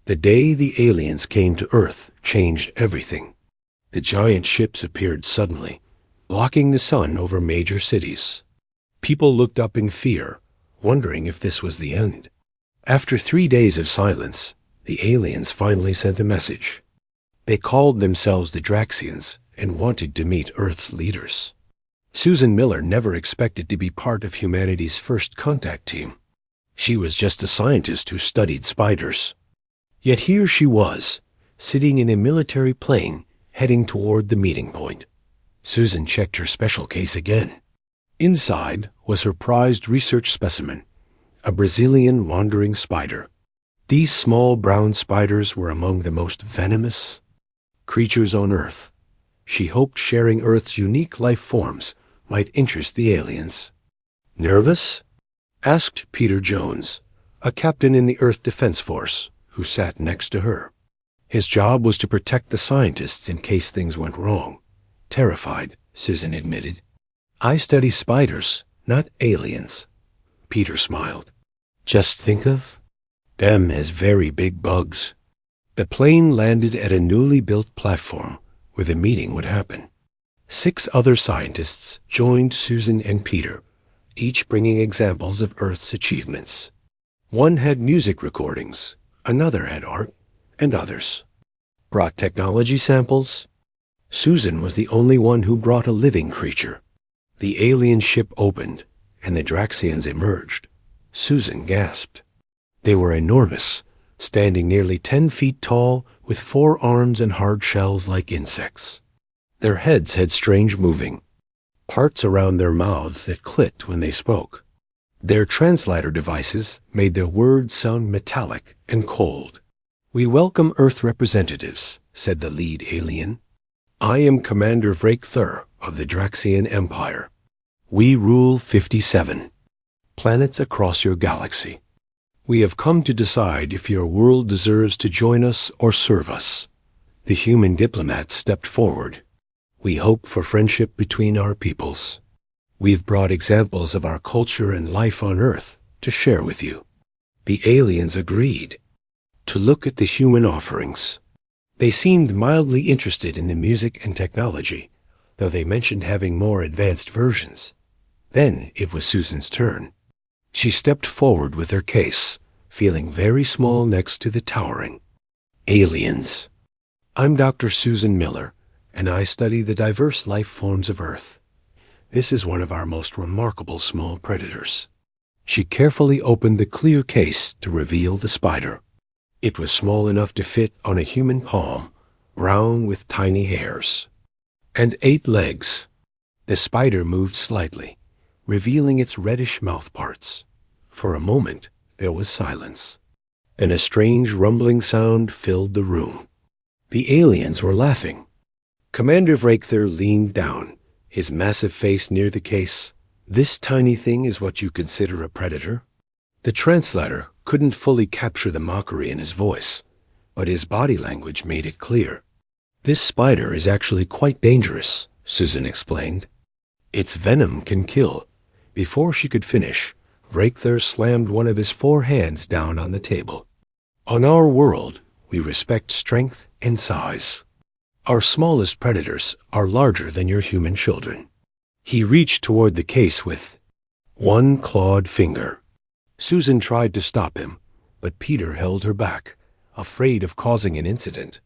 The day the aliens came to Earth changed everything. The giant ships appeared suddenly, blocking the sun over major cities. People looked up in fear, wondering if this was the end. After 3 days of silence, the aliens finally sent a message. They called themselves the Draxians and wanted to meet Earth's leaders. Susan Miller never expected to be part of humanity's first contact team. She was just a scientist who studied spiders. Yet here she was, sitting in a military plane, heading toward the meeting point. Susan checked her special case again. Inside was her prized research specimen, a Brazilian wandering spider. These small brown spiders were among the most venomous creatures on Earth. She hoped sharing Earth's unique life forms might interest the aliens. "Nervous?" asked Peter Jones, a captain in the Earth Defense Force, who sat next to her. His job was to protect the scientists in case things went wrong. Terrified, Susan admitted. "I study spiders, not aliens." Peter smiled. "Just think of them as very big bugs." The plane landed at a newly built platform where the meeting would happen. 6 other scientists joined Susan and Peter, each bringing examples of Earth's achievements. One had music recordings, another had art, and others brought technology samples. Susan was the only one who brought a living creature. The alien ship opened, and the Draxians emerged. Susan gasped. They were enormous, standing nearly 10 feet tall, with 4 arms and hard shells like insects. Their heads had strange moving parts around their mouths that clicked when they spoke. Their translator devices made their words sound metallic and cold. "We welcome Earth representatives," said the lead alien. "I am Commander Vrakthur of the Draxian Empire. We rule 57 planets across your galaxy. We have come to decide if your world deserves to join us or serve us." The human diplomat stepped forward. "We hope for friendship between our peoples. We've brought examples of our culture and life on Earth to share with you." The aliens agreed to look at the human offerings. They seemed mildly interested in the music and technology, though they mentioned having more advanced versions. Then it was Susan's turn. She stepped forward with her case, feeling very small next to the towering aliens. "I'm Dr. Susan Miller, and I study the diverse life forms of Earth. This is one of our most remarkable small predators." She carefully opened the clear case to reveal the spider. It was small enough to fit on a human palm, brown with tiny hairs, and 8 legs. The spider moved slightly, revealing its reddish mouthparts. For a moment, there was silence, and a strange rumbling sound filled the room. The aliens were laughing. Commander Vrakthur leaned down, his massive face near the case. "This tiny thing is what you consider a predator?" The translator couldn't fully capture the mockery in his voice, but his body language made it clear. "This spider is actually quite dangerous," Susan explained. "Its venom can kill." Before she could finish, Vrakthur slammed one of his 4 hands down on the table. "On our world, we respect strength and size. Our smallest predators are larger than your human children." He reached toward the case with one clawed finger. Susan tried to stop him, but Peter held her back, afraid of causing an incident.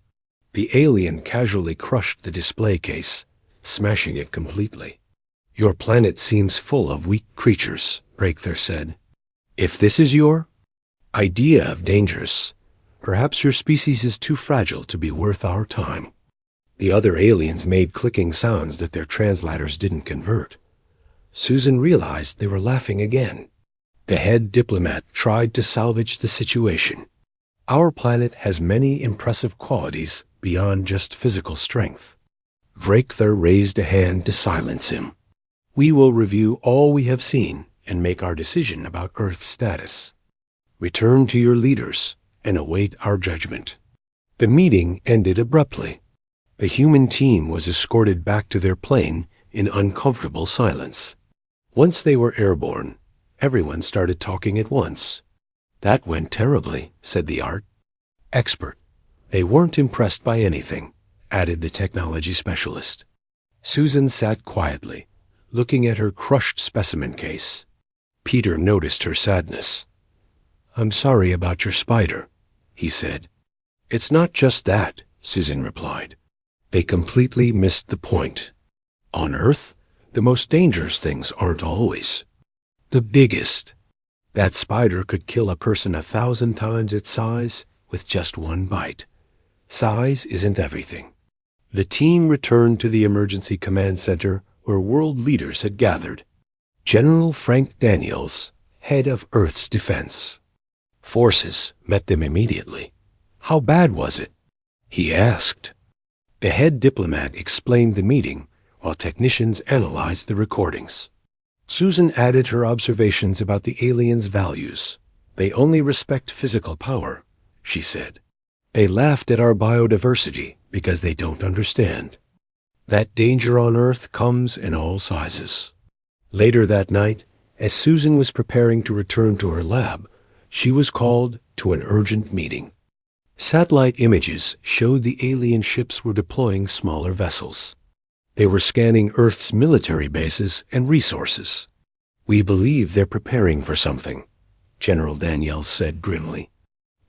The alien casually crushed the display case, smashing it completely. "Your planet seems full of weak creatures," Vrakthur said. "If this is your idea of dangerous, perhaps your species is too fragile to be worth our time." The other aliens made clicking sounds that their translators didn't convert. Susan realized they were laughing again. The head diplomat tried to salvage the situation. "Our planet has many impressive qualities beyond just physical strength." Vrakthur raised a hand to silence him. "We will review all we have seen and make our decision about Earth's status. Return to your leaders and await our judgment." The meeting ended abruptly. The human team was escorted back to their plane in uncomfortable silence. Once they were airborne, everyone started talking at once. "That went terribly," said the art. Expert. They weren't impressed by anything, added the technology specialist. Susan sat quietly, looking at her crushed specimen case. Peter noticed her sadness. "I'm sorry about your spider," he said. "It's not just that," Susan replied. "They completely missed the point. On Earth, the most dangerous things aren't always the biggest. That spider could kill a person 1,000 times its size with just one bite. Size isn't everything." The team returned to the emergency command center where world leaders had gathered. General Frank Daniels, head of Earth's defense forces, met them immediately. "How bad was it?" he asked. The head diplomat explained the meeting while technicians analyzed the recordings. Susan added her observations about the aliens' values. "They only respect physical power," she said. "They laughed at our biodiversity because they don't understand. That danger on Earth comes in all sizes." Later that night, as Susan was preparing to return to her lab, she was called to an urgent meeting. Satellite images showed the alien ships were deploying smaller vessels. They were scanning Earth's military bases and resources. "We believe they're preparing for something," General Daniels said grimly.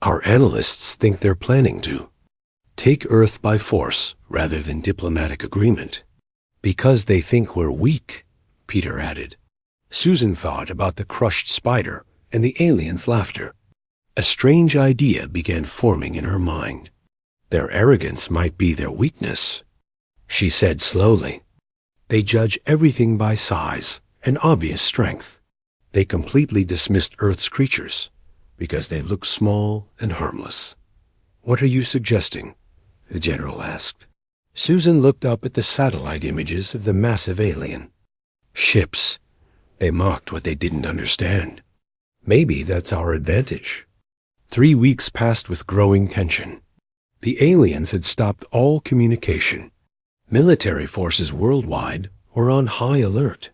"Our analysts think they're planning to take Earth by force rather than diplomatic agreement. Because they think we're weak," Peter added. Susan thought about the crushed spider and the aliens' laughter. A strange idea began forming in her mind. Their arrogance might be their weakness. She said slowly, "They judge everything by size and obvious strength. They completely dismissed Earth's creatures because they look small and harmless." "What are you suggesting?" the general asked. Susan looked up at the satellite images of the massive alien ships. They mocked what they didn't understand. "Maybe that's our advantage." 3 weeks passed with growing tension. The aliens had stopped all communication. Military forces worldwide were on high alert.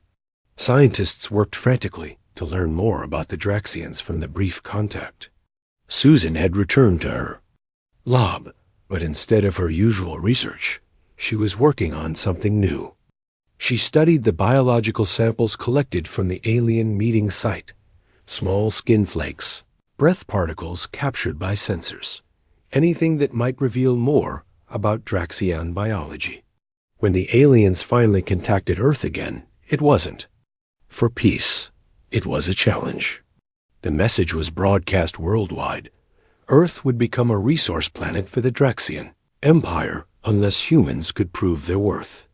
Scientists worked frantically to learn more about the Draxians from the brief contact. Susan had returned to her lab, but instead of her usual research, she was working on something new. She studied the biological samples collected from the alien meeting site, small skin flakes, breath particles captured by sensors, anything that might reveal more about Draxian biology. When the aliens finally contacted Earth again, it wasn't for peace. It was a challenge. The message was broadcast worldwide. Earth would become a resource planet for the Draxian Empire unless humans could prove their worth.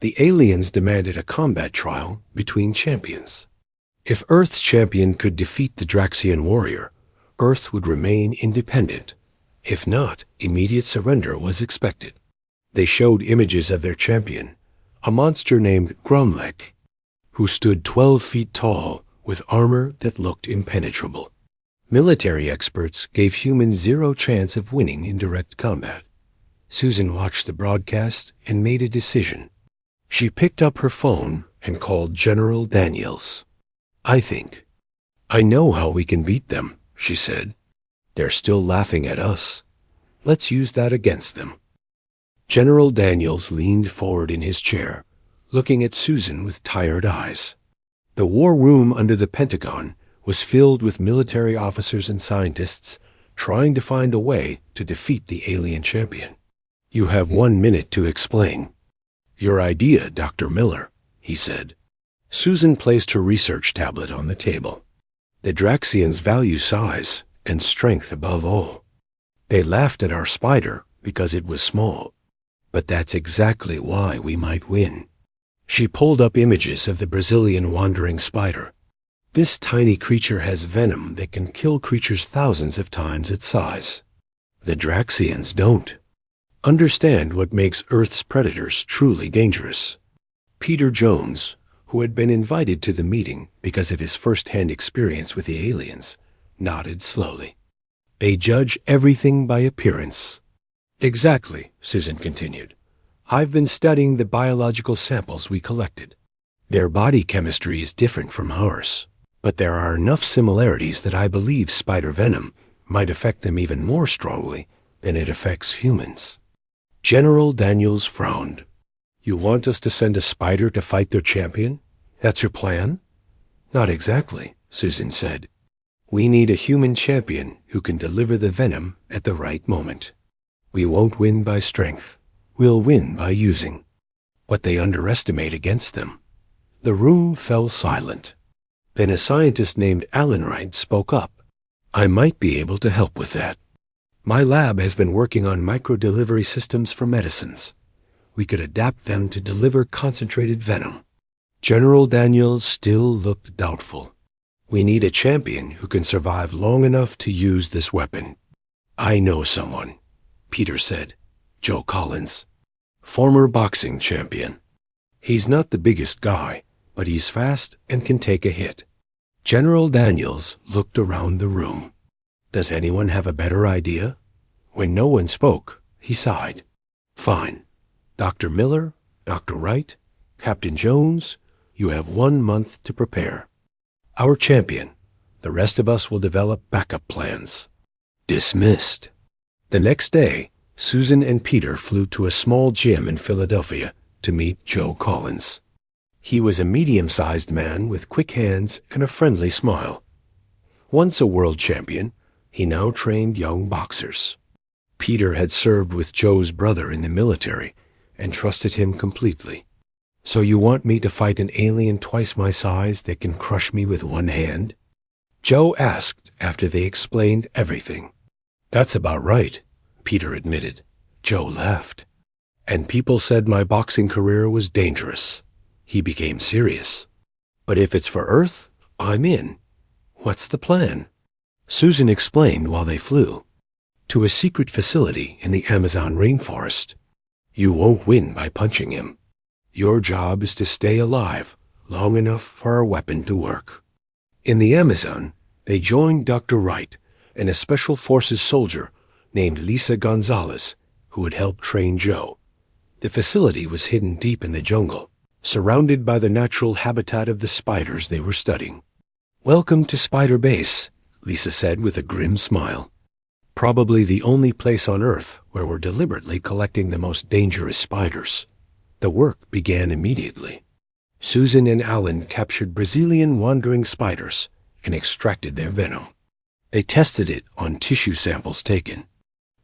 The aliens demanded a combat trial between champions. If Earth's champion could defeat the Draxian warrior, Earth would remain independent. If not, immediate surrender was expected. They showed images of their champion, a monster named Gromlek, who stood 12 feet tall with armor that looked impenetrable. Military experts gave humans zero chance of winning in direct combat. Susan watched the broadcast and made a decision. She picked up her phone and called General Daniels. I know how we can beat them," she said. "They're still laughing at us. Let's use that against them." General Daniels leaned forward in his chair, looking at Susan with tired eyes. The war room under the Pentagon was filled with military officers and scientists trying to find a way to defeat the alien champion. "You have 1 minute to explain." "Your idea, Dr. Miller," he said. Susan placed her research tablet on the table. "The Draxians value size and strength above all. They laughed at our spider because it was small, but that's exactly why we might win." She pulled up images of the Brazilian wandering spider. "This tiny creature has venom that can kill creatures thousands of times its size. The Draxians don't understand what makes Earth's predators truly dangerous." Peter Jones, who had been invited to the meeting because of his first-hand experience with the aliens, nodded slowly. "They judge everything by appearance." "Exactly," Susan continued. "I've been studying the biological samples we collected. Their body chemistry is different from ours, but there are enough similarities that I believe spider venom might affect them even more strongly than it affects humans. General Daniels frowned. You want us to send a spider to fight their champion? That's your plan? Not exactly, Susan said. We need a human champion who can deliver the venom at the right moment. We won't win by strength. We'll win by using what they underestimate against them. The room fell silent. Then a scientist named Alan Wright spoke up. I might be able to help with that. My lab has been working on micro-delivery systems for medicines. We could adapt them to deliver concentrated venom. General Daniels still looked doubtful. We need a champion who can survive long enough to use this weapon. I know someone, Peter said. Joe Collins. Former boxing champion. He's not the biggest guy, but he's fast and can take a hit. General Daniels looked around the room. Does anyone have a better idea? When no one spoke, he sighed. Fine. Dr. Miller, Dr. Wright, Captain Jones, you have 1 month to prepare. Our champion. The rest of us will develop backup plans. Dismissed. The next day, Susan and Peter flew to a small gym in Philadelphia to meet Joe Collins. He was a medium-sized man with quick hands and a friendly smile. Once a world champion, he now trained young boxers. Peter had served with Joe's brother in the military and trusted him completely. So you want me to fight an alien twice my size that can crush me with one hand? Joe asked after they explained everything. That's about right, Peter admitted. Joe laughed. And people said my boxing career was dangerous. He became serious. But if it's for Earth, I'm in. What's the plan? Susan explained while they flew. To a secret facility in the Amazon rainforest. You won't win by punching him. Your job is to stay alive long enough for our weapon to work. In the Amazon, they joined Dr. Wright and a Special Forces soldier named Lisa Gonzalez, who had helped train Joe. The facility was hidden deep in the jungle, surrounded by the natural habitat of the spiders they were studying. Welcome to Spider Base, Lisa said with a grim smile. Probably the only place on Earth where we're deliberately collecting the most dangerous spiders. The work began immediately. Susan and Alan captured Brazilian wandering spiders and extracted their venom. They tested it on tissue samples taken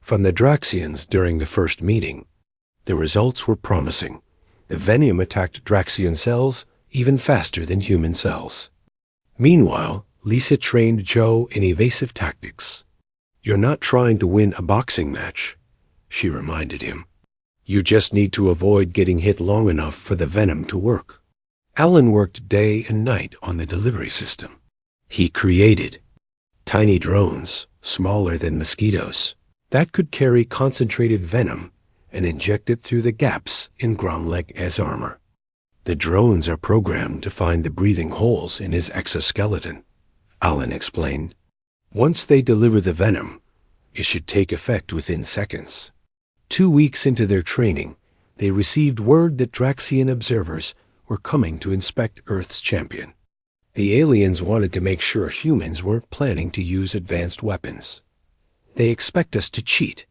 from the Draxians during the first meeting. The results were promising. The venom attacked Draxian cells even faster than human cells. Meanwhile, Lisa trained Joe in evasive tactics. You're not trying to win a boxing match, she reminded him. You just need to avoid getting hit long enough for the venom to work. Alan worked day and night on the delivery system. He created tiny drones, smaller than mosquitoes, that could carry concentrated venom and inject it through the gaps in Gromlek-S armor. The drones are programmed to find the breathing holes in his exoskeleton, Alan explained. Once they deliver the venom, it should take effect within seconds. 2 weeks into their training, they received word that Draxian observers were coming to inspect Earth's champion. The aliens wanted to make sure humans weren't planning to use advanced weapons. They expect us to cheat,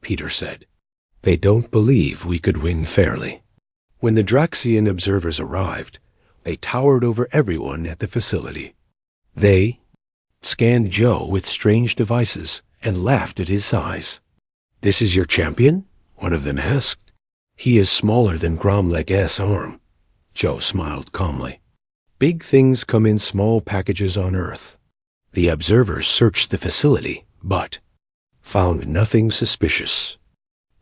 Peter said. They don't believe we could win fairly. When the Draxian observers arrived, they towered over everyone at the facility. They scanned Joe with strange devices and laughed at his size. This is your champion? One of them asked. He is smaller than Gromlek-S arm. Joe smiled calmly. Big things come in small packages on Earth. The observers searched the facility, but found nothing suspicious.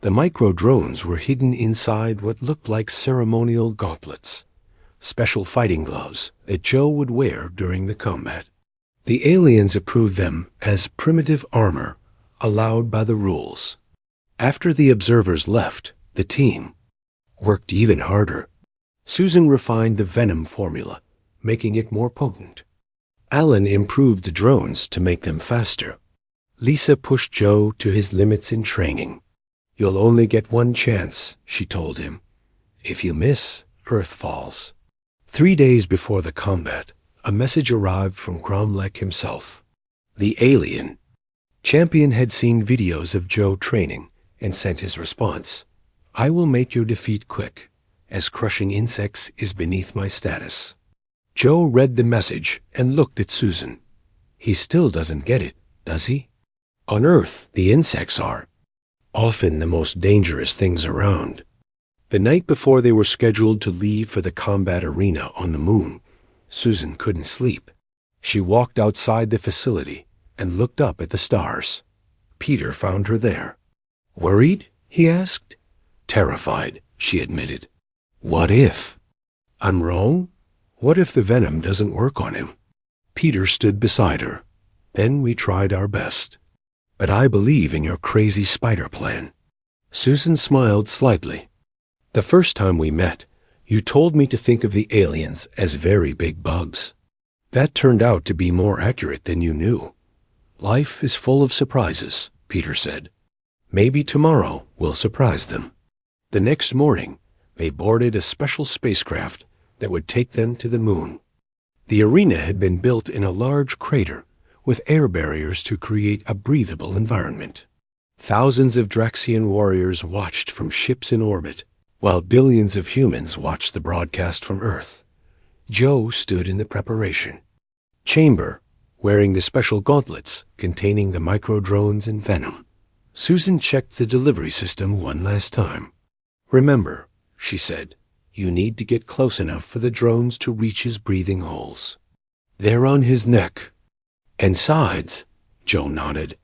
The micro-drones were hidden inside what looked like ceremonial gauntlets, special fighting gloves that Joe would wear during the combat. The aliens approved them as primitive armor allowed by the rules. After the observers left, the team worked even harder. Susan refined the venom formula, making it more potent. Alan improved the drones to make them faster. Lisa pushed Joe to his limits in training. You'll only get one chance, she told him. If you miss, Earth falls. 3 days before the combat, a message arrived from Gromlek himself. The alien Champion had seen videos of Joe training and sent his response. I will make your defeat quick, as crushing insects is beneath my status. Joe read the message and looked at Susan. He still doesn't get it, does he? On Earth, the insects are often the most dangerous things around. The night before they were scheduled to leave for the combat arena on the moon, Susan couldn't sleep. She walked outside the facility and looked up at the stars. Peter found her there. Worried? He asked. Terrified, she admitted. What if? I'm wrong? What if the venom doesn't work on him? Peter stood beside her. Then we tried our best. But I believe in your crazy spider plan. Susan smiled slightly. The first time we met, you told me to think of the aliens as very big bugs. That turned out to be more accurate than you knew. Life is full of surprises, Peter said. Maybe tomorrow will surprise them. The next morning, they boarded a special spacecraft that would take them to the moon. The arena had been built in a large crater with air barriers to create a breathable environment. Thousands of Draxian warriors watched from ships in orbit, while billions of humans watched the broadcast from Earth. Joe stood in the preparation chamber, wearing the special gauntlets containing the micro-drones and venom. Susan checked the delivery system one last time. Remember, she said, you need to get close enough for the drones to reach his breathing holes. They're on his neck. And sides, Joe nodded.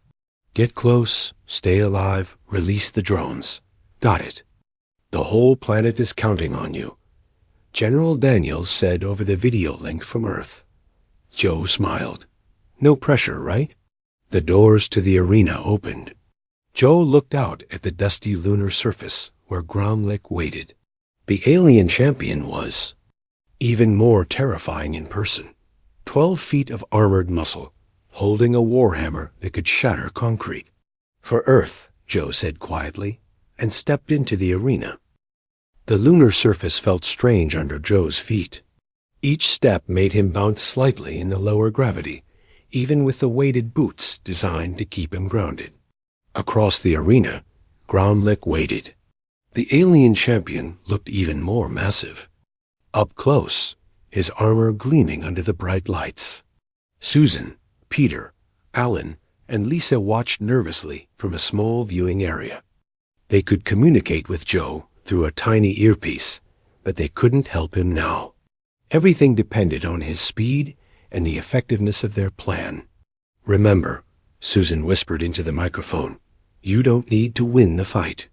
Get close, stay alive, release the drones. Got it. The whole planet is counting on you. General Daniels said over the video link from Earth. Joe smiled. No pressure, right? The doors to the arena opened. Joe looked out at the dusty lunar surface where Gromlik waited. The alien champion was even more terrifying in person. 12 feet of armored muscle, holding a warhammer that could shatter concrete. For Earth, Joe said quietly, and stepped into the arena. The lunar surface felt strange under Joe's feet. Each step made him bounce slightly in the lower gravity, even with the weighted boots designed to keep him grounded. Across the arena, Gromlik waited. The alien champion looked even more massive. Up close, his armor gleaming under the bright lights. Susan, Peter, Alan, and Lisa watched nervously from a small viewing area. They could communicate with Joe through a tiny earpiece, but they couldn't help him now. Everything depended on his speed and the effectiveness of their plan. Remember, Susan whispered into the microphone, you don't need to win the fight.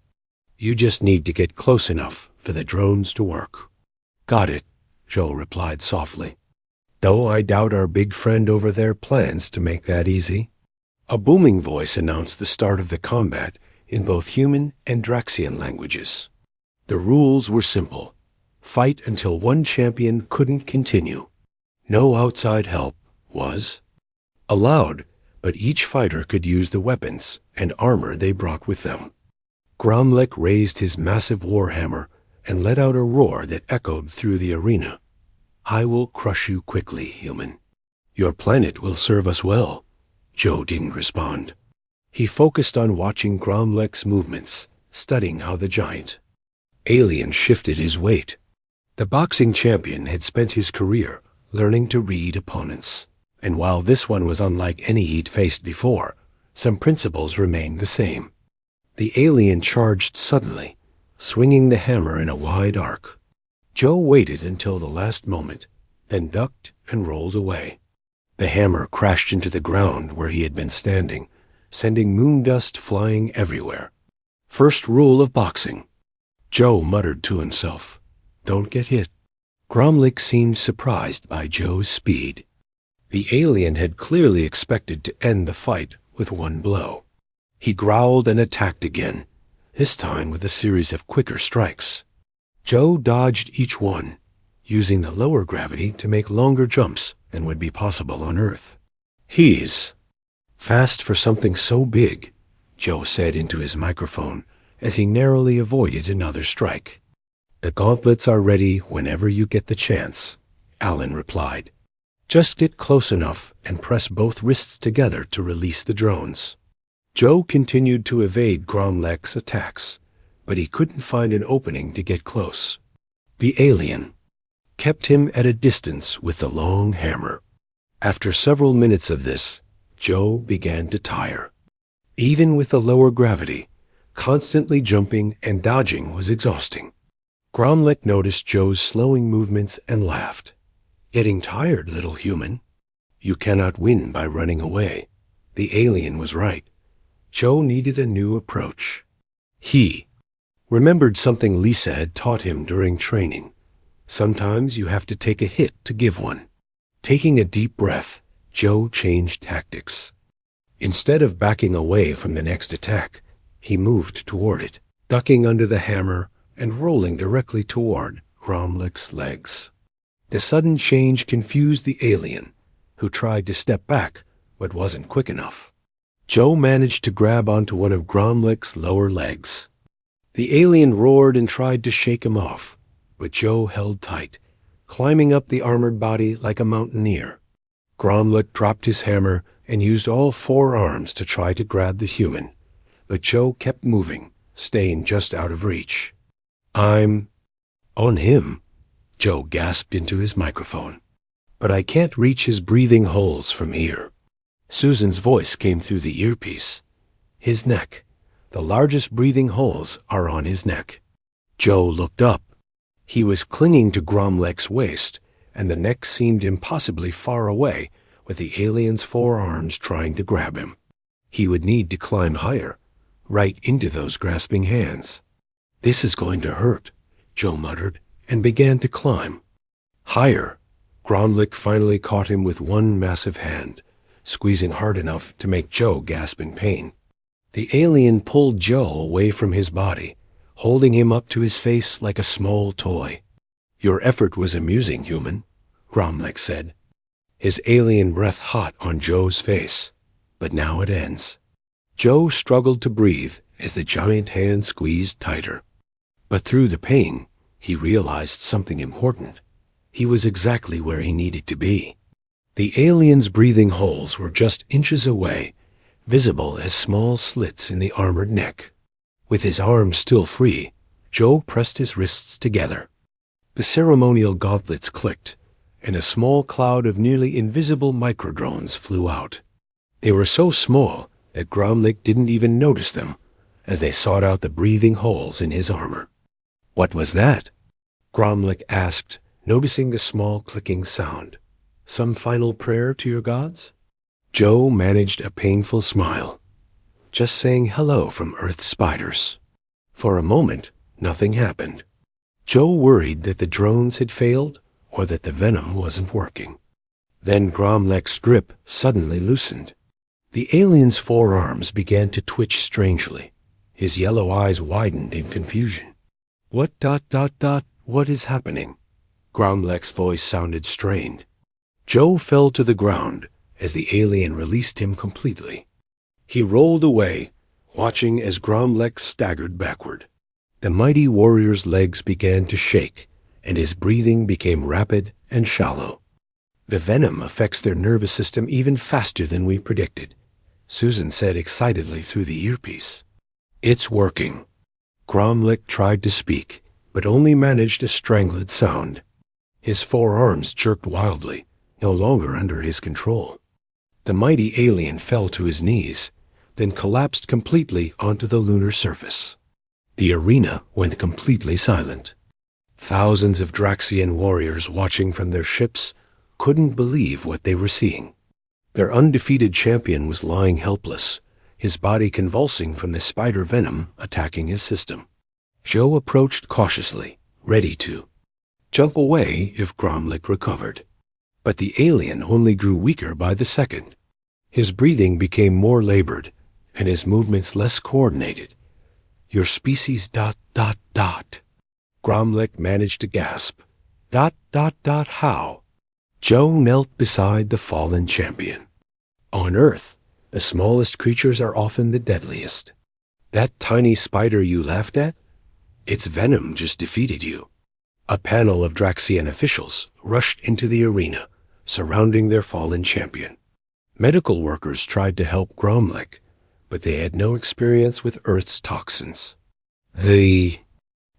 You just need to get close enough for the drones to work. Got it, Joe replied softly. Though I doubt our big friend over there plans to make that easy. A booming voice announced the start of the combat in both human and Draxian languages. The rules were simple. Fight until one champion couldn't continue. No outside help was allowed, but each fighter could use the weapons and armor they brought with them. Gromlik raised his massive warhammer and let out a roar that echoed through the arena. I will crush you quickly, human. Your planet will serve us well. Joe didn't respond. He focused on watching Gromlik's movements, studying how the giant alien shifted his weight. The boxing champion had spent his career learning to read opponents, and while this one was unlike any he'd faced before, some principles remained the same. The alien charged suddenly, swinging the hammer in a wide arc. Joe waited until the last moment, then ducked and rolled away. The hammer crashed into the ground where he had been standing, sending moon dust flying everywhere. First rule of boxing. Joe muttered to himself, Don't get hit. Gromlik seemed surprised by Joe's speed. The alien had clearly expected to end the fight with one blow. He growled and attacked again, this time with a series of quicker strikes. Joe dodged each one, using the lower gravity to make longer jumps than would be possible on Earth. He's fast for something so big, Joe said into his microphone as he narrowly avoided another strike. The gauntlets are ready whenever you get the chance, Alan replied. Just get close enough and press both wrists together to release the drones. Joe continued to evade Gromlech's attacks, but he couldn't find an opening to get close. The alien kept him at a distance with the long hammer. After several minutes of this, Joe began to tire. Even with the lower gravity, constantly jumping and dodging was exhausting. Gromlech noticed Joe's slowing movements and laughed. "Getting tired, little human? You cannot win by running away." The alien was right. Joe needed a new approach. He remembered something Lisa had taught him during training. Sometimes you have to take a hit to give one. Taking a deep breath, Joe changed tactics. Instead of backing away from the next attack, he moved toward it, ducking under the hammer and rolling directly toward Gromlech's legs. The sudden change confused the alien, who tried to step back but wasn't quick enough. Joe managed to grab onto one of Gromlech's lower legs. The alien roared and tried to shake him off, but Joe held tight, climbing up the armored body like a mountaineer. Gromlech dropped his hammer and used all 4 arms to try to grab the human, but Joe kept moving, staying just out of reach. "I'm on him," Joe gasped into his microphone. "But I can't reach his breathing holes from here." Susan's voice came through the earpiece. "His neck. The largest breathing holes are on his neck." Joe looked up. He was clinging to Gromlech's waist, and the neck seemed impossibly far away, with the alien's 4 arms trying to grab him. He would need to climb higher, right into those grasping hands. "This is going to hurt," Joe muttered, and began to climb. Higher. Gromlech finally caught him with one massive hand, squeezing hard enough to make Joe gasp in pain. The alien pulled Joe away from his body, holding him up to his face like a small toy. "Your effort was amusing, human," Gromlech said, his alien breath hot on Joe's face. "But now it ends." Joe struggled to breathe as the giant hand squeezed tighter. But through the pain, he realized something important. He was exactly where he needed to be. The alien's breathing holes were just inches away, visible as small slits in the armored neck. With his arms still free, Joe pressed his wrists together. The ceremonial gauntlets clicked, and a small cloud of nearly invisible microdrones flew out. They were so small that Gromlech didn't even notice them as they sought out the breathing holes in his armor. "What was that?" Gromlech asked, noticing the small clicking sound. "Some final prayer to your gods?" Joe managed a painful smile. "Just saying hello from Earth's spiders." For a moment, nothing happened. Joe worried that the drones had failed or that the venom wasn't working. Then Gromlech's grip suddenly loosened. The alien's 4 arms began to twitch strangely. His yellow eyes widened in confusion. What is happening?" Gromlech's voice sounded strained. Joe fell to the ground as the alien released him completely. He rolled away, watching as Gromlech staggered backward. The mighty warrior's legs began to shake, and his breathing became rapid and shallow. "The venom affects their nervous system even faster than we predicted," Susan said excitedly through the earpiece. "It's working." Gromlech tried to speak, but only managed a strangled sound. His 4 arms jerked wildly, no longer under his control. The mighty alien fell to his knees, then collapsed completely onto the lunar surface. The arena went completely silent. Thousands of Draxian warriors watching from their ships couldn't believe what they were seeing. Their undefeated champion was lying helpless, his body convulsing from the spider venom attacking his system. Joe approached cautiously, ready to jump away if Gromlech recovered. But the alien only grew weaker by the second. His breathing became more labored, and his movements less coordinated. "Your species ... Gromlech managed to gasp. ... How?" Joe knelt beside the fallen champion. "On Earth, the smallest creatures are often the deadliest. That tiny spider you laughed at? Its venom just defeated you." A panel of Draxian officials rushed into the arena, surrounding their fallen champion. Medical workers tried to help Gromlech, but they had no experience with Earth's toxins. The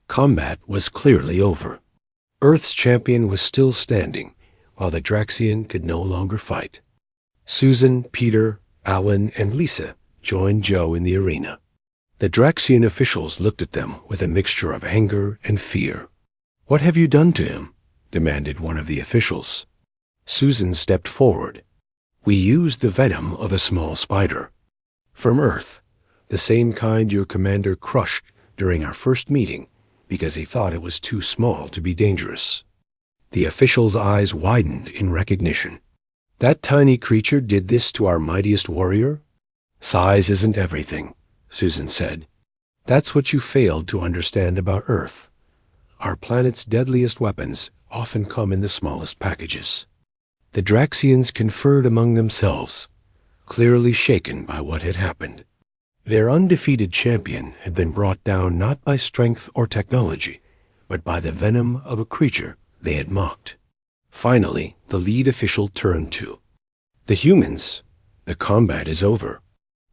combat was clearly over. Earth's champion was still standing, while the Draxian could no longer fight. Susan, Peter, Alan, and Lisa joined Joe in the arena. The Draxian officials looked at them with a mixture of anger and fear. "What have you done to him?" demanded one of the officials. Susan stepped forward. "We used the venom of a small spider. From Earth, the same kind your commander crushed during our first meeting because he thought it was too small to be dangerous." The official's eyes widened in recognition. "That tiny creature did this to our mightiest warrior?" "Size isn't everything," Susan said. "That's what you failed to understand about Earth. Our planet's deadliest weapons often come in the smallest packages." The Draxians conferred among themselves, clearly shaken by what had happened. Their undefeated champion had been brought down not by strength or technology, but by the venom of a creature they had mocked. Finally, the lead official turned to the humans. "The combat is over.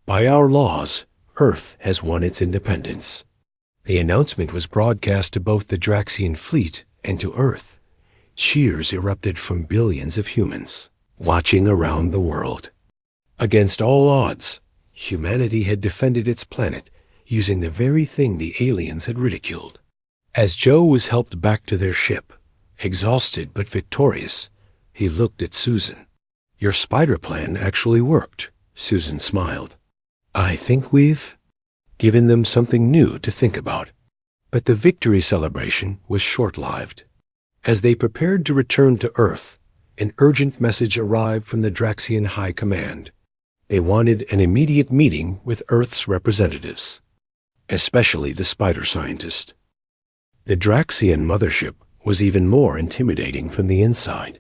By our laws, Earth has won its independence." The announcement was broadcast to both the Draxian fleet and to Earth. Cheers erupted from billions of humans, watching around the world. Against all odds, humanity had defended its planet using the very thing the aliens had ridiculed. As Joe was helped back to their ship, exhausted but victorious, he looked at Susan. "Your spider plan actually worked," Susan smiled. "I think we've given them something new to think about." But the victory celebration was short-lived. As they prepared to return to Earth, an urgent message arrived from the Draxian High Command. They wanted an immediate meeting with Earth's representatives, especially the spider scientist. The Draxian mothership was even more intimidating from the inside.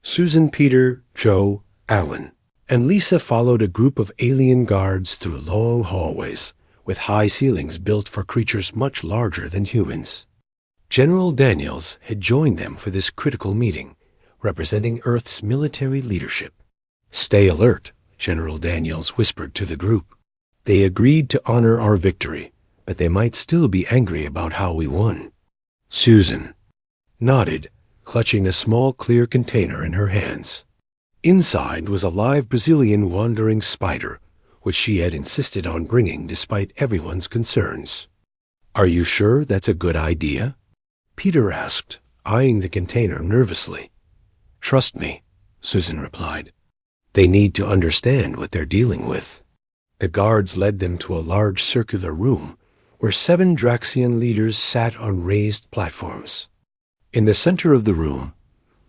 Susan, Peter, Joe, Alan, and Lisa followed a group of alien guards through long hallways with high ceilings built for creatures much larger than humans. General Daniels had joined them for this critical meeting, representing Earth's military leadership. "Stay alert," General Daniels whispered to the group. "They agreed to honor our victory, but they might still be angry about how we won." Susan nodded, clutching a small clear container in her hands. Inside was a live Brazilian wandering spider, which she had insisted on bringing despite everyone's concerns. "Are you sure that's a good idea?" Peter asked, eyeing the container nervously. "Trust me," Susan replied. "They need to understand what they're dealing with." The guards led them to a large circular room where 7 Draxian leaders sat on raised platforms. In the center of the room,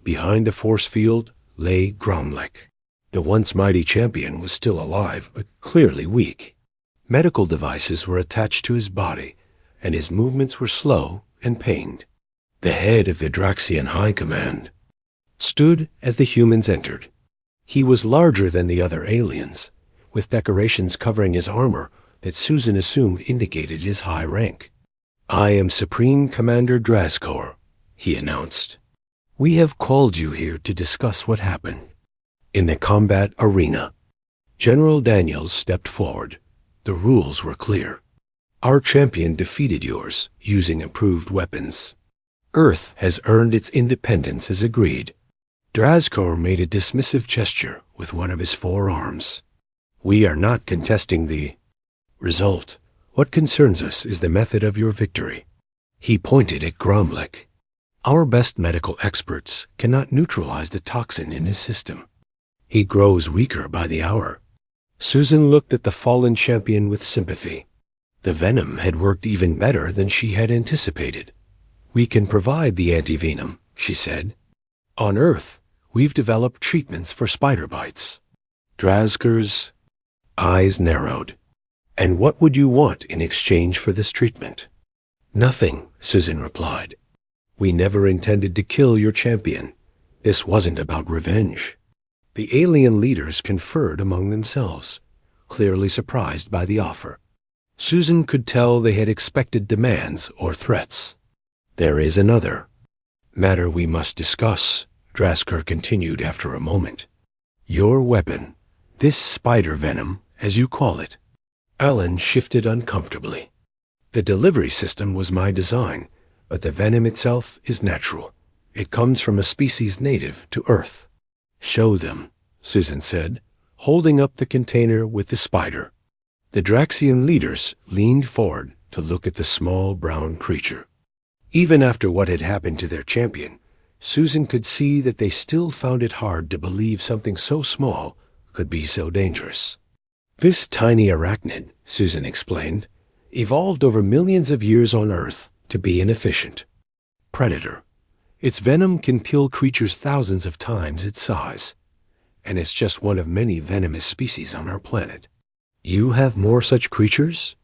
behind a force field, lay Gromlek. The once mighty champion was still alive, but clearly weak. Medical devices were attached to his body, and his movements were slow and pained. The head of the Draxian High Command stood as the humans entered. He was larger than the other aliens, with decorations covering his armor that Susan assumed indicated his high rank. "I am Supreme Commander Drazkor," he announced. "We have called you here to discuss what happened in the combat arena." General Daniels stepped forward. The rules were clear. "Our champion defeated yours using improved weapons. Earth has earned its independence as agreed." Drazkor made a dismissive gesture with one of his 4 arms. "We are not contesting the result. What concerns us is the method of your victory." He pointed at Gromlek. "Our best medical experts cannot neutralize the toxin in his system. He grows weaker by the hour." Susan looked at the fallen champion with sympathy. The venom had worked even better than she had anticipated. "We can provide the antivenom," she said. "On Earth, we've developed treatments for spider bites." Drazkor's eyes narrowed. "And what would you want in exchange for this treatment?" "Nothing," Susan replied. "We never intended to kill your champion. This wasn't about revenge." The alien leaders conferred among themselves, clearly surprised by the offer. Susan could tell they had expected demands or threats. "There is another matter we must discuss," Drazkor continued after a moment. "Your weapon, this spider venom, as you call it, Alan shifted uncomfortably. The delivery system was my design, but the venom itself is natural. It comes from a species native to Earth. Show them, Susan said, holding up the container with the spider. The Draxian leaders leaned forward to look at the small brown creature. Even after what had happened to their champion, Susan could see that they still found it hard to believe something so small could be so dangerous. This tiny arachnid, Susan explained, evolved over millions of years on Earth to be an efficient predator. Its venom can kill creatures thousands of times its size, and it's just one of many venomous species on our planet. You have more such creatures?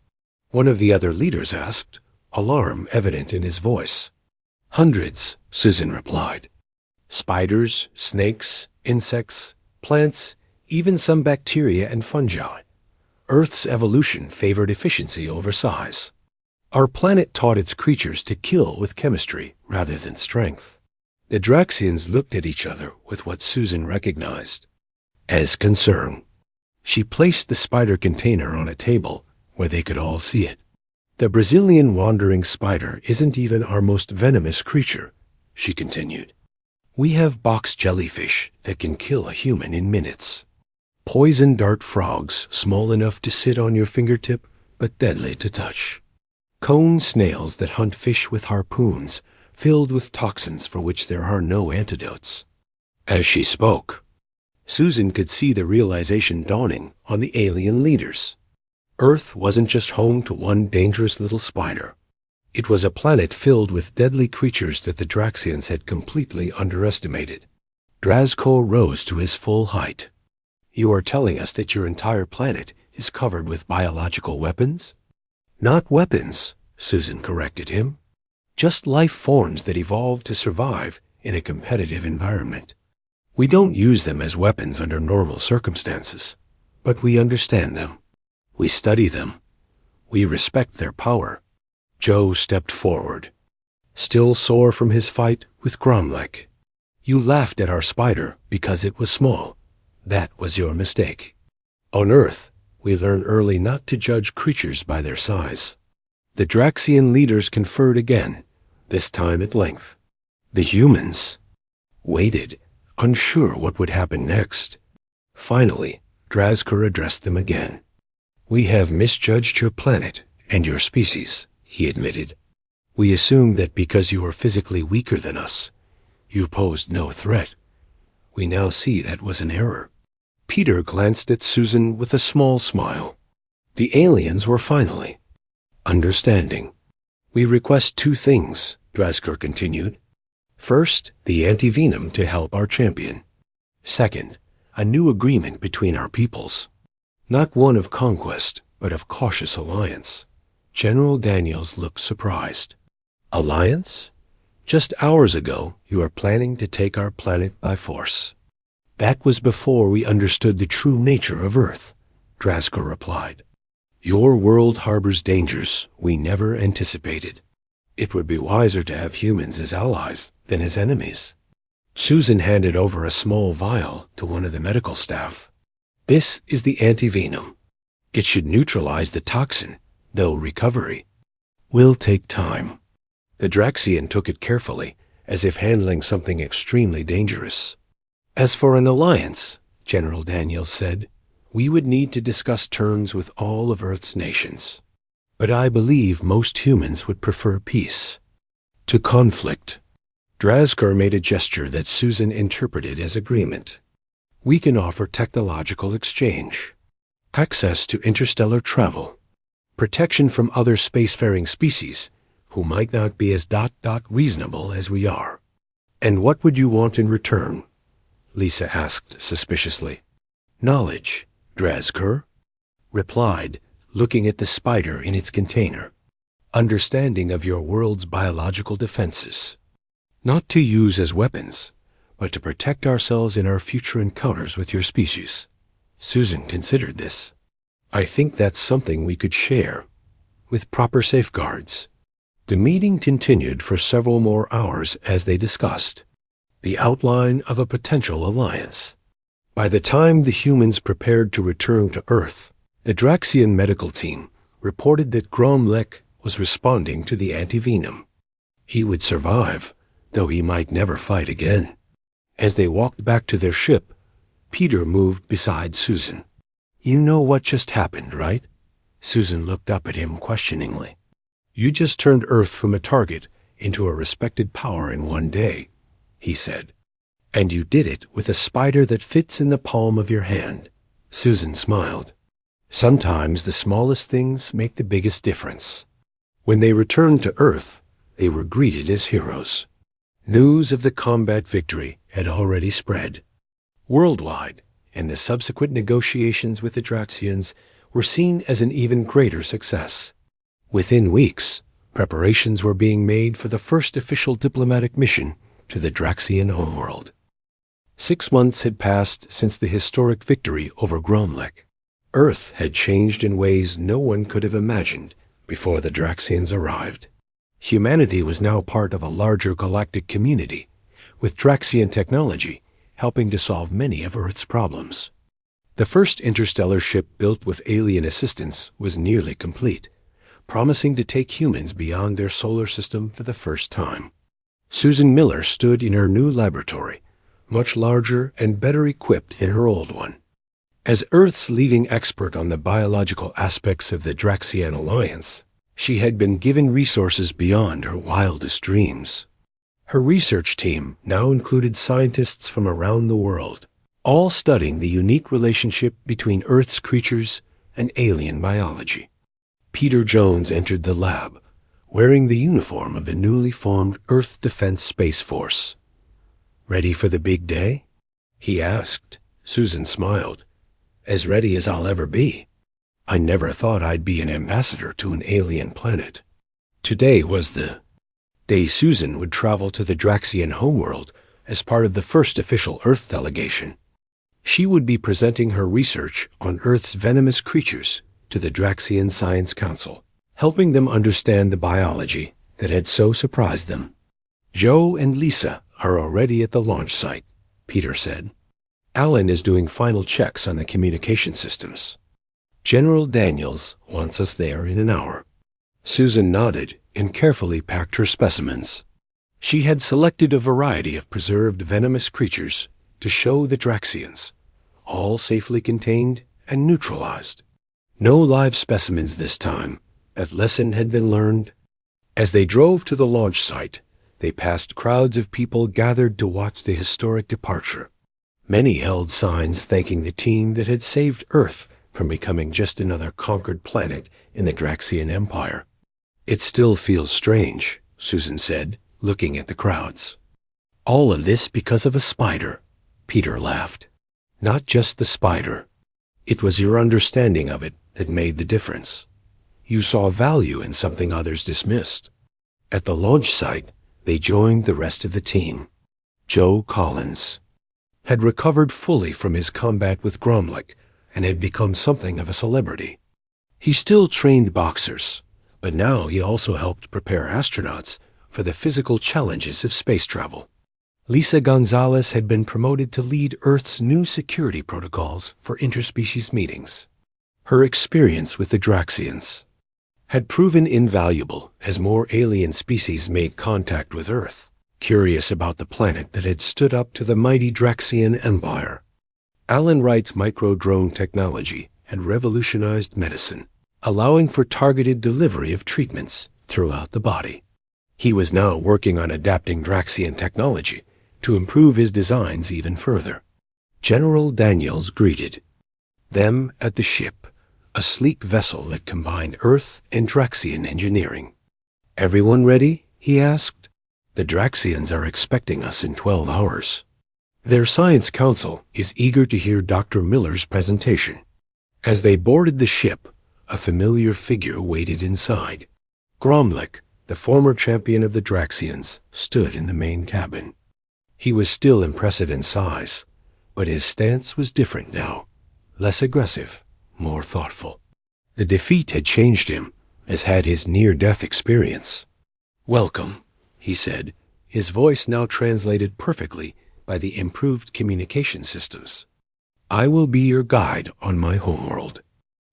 One of the other leaders asked, alarm evident in his voice. Hundreds, Susan replied. Spiders, snakes, insects, plants, even some bacteria and fungi. Earth's evolution favored efficiency over size. Our planet taught its creatures to kill with chemistry rather than strength. The Draxians looked at each other with what Susan recognized as concern. She placed the spider container on a table where they could all see it. The Brazilian wandering spider isn't even our most venomous creature, she continued. We have box jellyfish that can kill a human in minutes. Poison dart frogs small enough to sit on your fingertip but deadly to touch. Cone snails that hunt fish with harpoons filled with toxins for which there are no antidotes. As she spoke, Susan could see the realization dawning on the alien leaders. Earth wasn't just home to one dangerous little spider. It was a planet filled with deadly creatures that the Draxians had completely underestimated. Drazko rose to his full height. You are telling us that your entire planet is covered with biological weapons? Not weapons, Susan corrected him. Just life forms that evolved to survive in a competitive environment. We don't use them as weapons under normal circumstances, but we understand them. We study them. We respect their power. Joe stepped forward, still sore from his fight with Gromlek. You laughed at our spider because it was small. That was your mistake. On Earth, we learn early not to judge creatures by their size. The Draxian leaders conferred again, this time at length. The humans waited, unsure what would happen next. Finally, Drazker addressed them again. We have misjudged your planet and your species, he admitted. We assumed that because you were physically weaker than us, you posed no threat. We now see that was an error. Peter glanced at Susan with a small smile. The aliens were finally understanding. We request two things, Drazker continued. First, the antivenom to help our champion. Second, a new agreement between our peoples. Not one of conquest, but of cautious alliance. General Daniels looked surprised. Alliance? Just hours ago, you were planning to take our planet by force. That was before we understood the true nature of Earth, Drazko replied. Your world harbors dangers we never anticipated. It would be wiser to have humans as allies than as enemies. Susan handed over a small vial to one of the medical staff. This is the antivenom. It should neutralize the toxin, though recovery will take time. The Draxian took it carefully, as if handling something extremely dangerous. As for an alliance, General Daniels said, we would need to discuss terms with all of Earth's nations. But I believe most humans would prefer peace to conflict. Drazker made a gesture that Susan interpreted as agreement. We can offer technological exchange, access to interstellar travel, protection from other spacefaring species who might not be as reasonable as we are. And what would you want in return? Lisa asked suspiciously. Knowledge, Drazker replied, looking at the spider in its container. Understanding of your world's biological defenses. Not to use as weapons, but to protect ourselves in our future encounters with your species. Susan considered this. I think that's something we could share, with proper safeguards. The meeting continued for several more hours as they discussed the outline of a potential alliance. By the time the humans prepared to return to Earth, The Draxian medical team reported that Gromlek was responding to the antivenom. He would survive, though he might never fight again. As they walked back to their ship, Peter moved beside Susan. "You know what just happened, right?" Susan looked up at him questioningly. "You just turned Earth from a target into a respected power in one day," he said. "And you did it with a spider that fits in the palm of your hand." Susan smiled. Sometimes the smallest things make the biggest difference. When they returned to Earth, they were greeted as heroes. News of the combat victory had already spread worldwide, and the subsequent negotiations with the Draxians were seen as an even greater success. Within weeks, preparations were being made for the first official diplomatic mission to the Draxian homeworld. 6 months had passed since the historic victory over Gromlek. Earth had changed in ways no one could have imagined before the Draxians arrived. Humanity was now part of a larger galactic community, with Draxian technology helping to solve many of Earth's problems. The first interstellar ship built with alien assistance was nearly complete, promising to take humans beyond their solar system for the first time. Susan Miller stood in her new laboratory, much larger and better equipped than her old one. As Earth's leading expert on the biological aspects of the Draxian Alliance, she had been given resources beyond her wildest dreams. Her research team now included scientists from around the world, all studying the unique relationship between Earth's creatures and alien biology. Peter Jones entered the lab, wearing the uniform of the newly formed Earth Defense Space Force. "Ready for the big day?" he asked. Susan smiled. "As ready as I'll ever be. I never thought I'd be an ambassador to an alien planet." Today was the day Susan would travel to the Draxian homeworld as part of the first official Earth delegation. She would be presenting her research on Earth's venomous creatures to the Draxian Science Council, helping them understand the biology that had so surprised them. "Joe and Lisa are already at the launch site," Peter said. "Alan is doing final checks on the communication systems. General Daniels wants us there in an hour." Susan nodded and carefully packed her specimens. She had selected a variety of preserved venomous creatures to show the Draxians, all safely contained and neutralized. No live specimens this time. That lesson had been learned. As they drove to the launch site, they passed crowds of people gathered to watch the historic departure. Many held signs thanking the team that had saved Earth from becoming just another conquered planet in the Draxian Empire. "It still feels strange," Susan said, looking at the crowds. "All of this because of a spider," Peter laughed. "Not just the spider. It was your understanding of it that made the difference. You saw value in something others dismissed." At the launch site, they joined the rest of the team. Joe Collins had recovered fully from his combat with Gromlek and had become something of a celebrity. He still trained boxers, but now he also helped prepare astronauts for the physical challenges of space travel. Lisa Gonzalez had been promoted to lead Earth's new security protocols for interspecies meetings. Her experience with the Draxians had proven invaluable as more alien species made contact with Earth, curious about the planet that had stood up to the mighty Draxian Empire. Alan Wright's micro-drone technology had revolutionized medicine, allowing for targeted delivery of treatments throughout the body. He was now working on adapting Draxian technology to improve his designs even further. General Daniels greeted them at the ship, a sleek vessel that combined Earth and Draxian engineering. "Everyone ready?" he asked. "The Draxians are expecting us in 12 hours. Their science council is eager to hear Dr. Miller's presentation." As they boarded the ship, a familiar figure waited inside. Gromlek, the former champion of the Draxians, stood in the main cabin. He was still impressive in size, but his stance was different now, less aggressive, more thoughtful. The defeat had changed him, as had his near-death experience. "Welcome," he said, his voice now translated perfectly by the improved communication systems. "I will be your guide on my homeworld."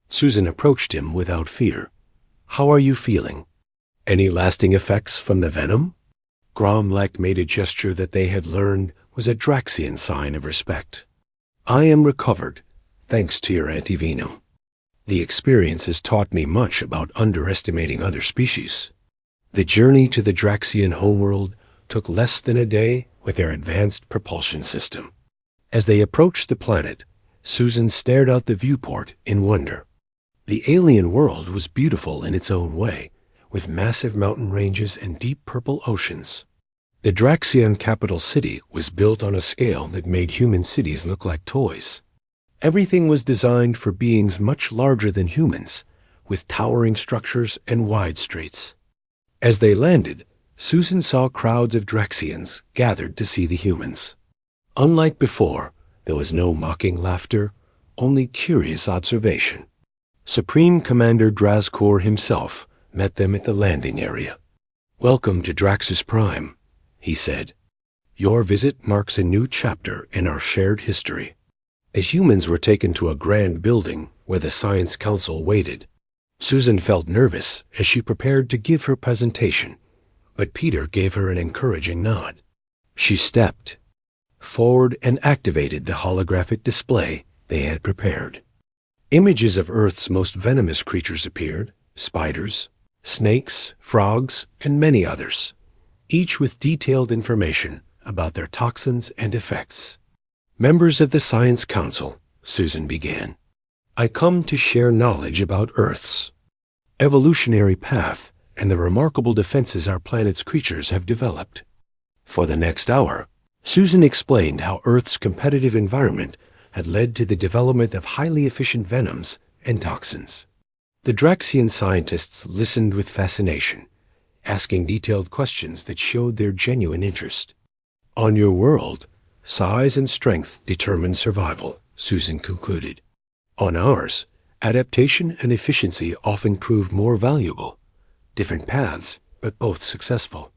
Susan approached him without fear. "How are you feeling? Any lasting effects from the venom?" Gromlek made a gesture that they had learned was a Draxian sign of respect. "I am recovered, thanks to your antivenom. The experience has taught me much about underestimating other species." The journey to the Draxian homeworld took less than a day with their advanced propulsion system. As they approached the planet, Susan stared out the viewport in wonder. The alien world was beautiful in its own way, with massive mountain ranges and deep purple oceans. The Draxian capital city was built on a scale that made human cities look like toys. Everything was designed for beings much larger than humans, with towering structures and wide streets. As they landed, Susan saw crowds of Draxians gathered to see the humans. Unlike before, there was no mocking laughter, only curious observation. Supreme Commander Drazkor himself met them at the landing area. "Welcome to Draxus Prime," he said. "Your visit marks a new chapter in our shared history." The humans were taken to a grand building where the Science Council waited. Susan felt nervous as she prepared to give her presentation, but Peter gave her an encouraging nod. She stepped forward and activated the holographic display they had prepared. Images of Earth's most venomous creatures appeared: spiders, snakes, frogs, and many others, each with detailed information about their toxins and effects. "Members of the Science Council," Susan began, "I come to share knowledge about Earth's evolutionary path and the remarkable defenses our planet's creatures have developed." For the next hour, Susan explained how Earth's competitive environment had led to the development of highly efficient venoms and toxins. The Draxian scientists listened with fascination, asking detailed questions that showed their genuine interest. "On your world, size and strength determine survival," Susan concluded. "On ours, adaptation and efficiency often prove more valuable. Different paths, but both successful."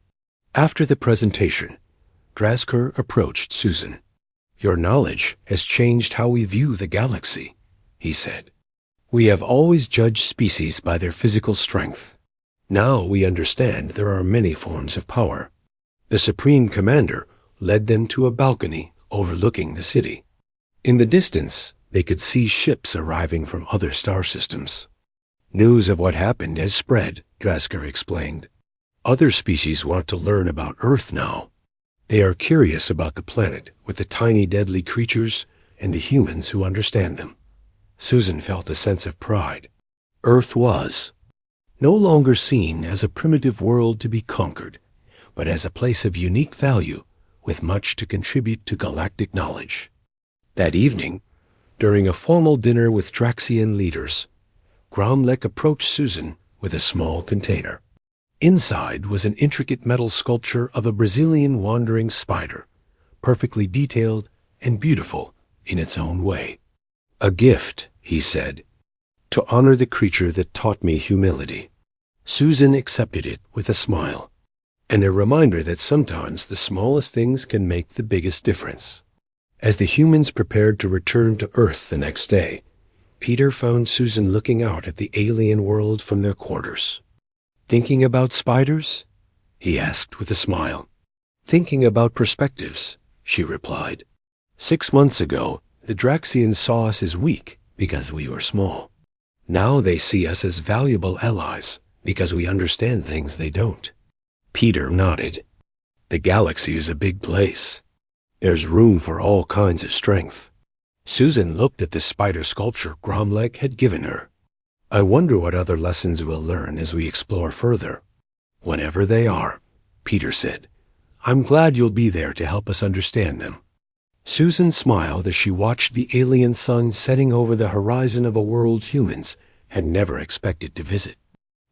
After the presentation, Drazkor approached Susan. "Your knowledge has changed how we view the galaxy," he said. "We have always judged species by their physical strength. Now we understand there are many forms of power." The Supreme Commander led them to a balcony overlooking the city. In the distance, they could see ships arriving from other star systems. "News of what happened has spread," Drazkor explained. "Other species want to learn about Earth now. They are curious about the planet with the tiny deadly creatures and the humans who understand them." Susan felt a sense of pride. Earth was no longer seen as a primitive world to be conquered, but as a place of unique value with much to contribute to galactic knowledge. That evening, during a formal dinner with Draxian leaders, Gromlek approached Susan with a small container. Inside was an intricate metal sculpture of a Brazilian wandering spider, perfectly detailed and beautiful in its own way. "A gift," he said, "to honor the creature that taught me humility." Susan accepted it with a smile, and a reminder that sometimes the smallest things can make the biggest difference. As the humans prepared to return to Earth the next day, Peter found Susan looking out at the alien world from their quarters. "Thinking about spiders?" he asked with a smile. "Thinking about perspectives," she replied. 6 months ago, the Draxians saw us as weak because we were small. Now they see us as valuable allies because we understand things they don't." Peter nodded. "The galaxy is a big place. There's room for all kinds of strength." Susan looked at the spider sculpture Gromlek had given her. "I wonder what other lessons we'll learn as we explore further." "Whenever they are," Peter said. "I'm glad you'll be there to help us understand them." Susan smiled as she watched the alien sun setting over the horizon of a world humans had never expected to visit.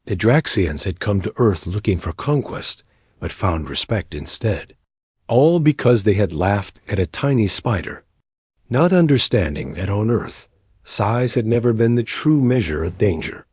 The Draxians had come to Earth looking for conquest, but found respect instead. All because they had laughed at a tiny spider, not understanding that on Earth, size had never been the true measure of danger.